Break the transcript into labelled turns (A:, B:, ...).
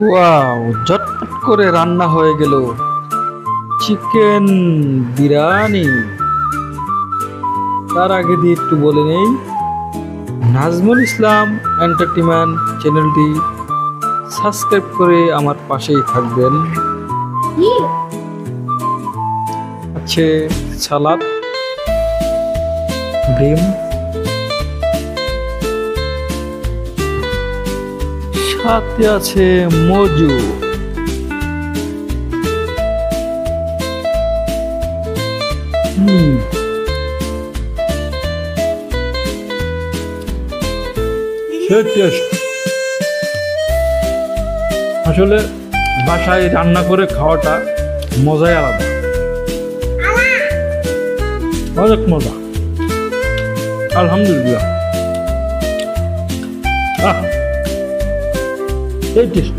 A: Wow, ঝটপট করে রান্না হয়ে গেল চিকেন বিরিয়ানি। তার আগে দিয়ে একটু বলে নেই, নাজমুল ইসলাম এন্টারটেইনমেন্ট চ্যানেলটি সাবস্ক্রাইব করে আমার পাশেই থাকবেন। আছে সালাদ, ডিম, সাথে আছে মজু। আসলে বাসায় রান্না করে খাওয়াটা মজাই আলাদা, অনেক মজা। আলহামদুলিল্লাহ, এই টেস্ট।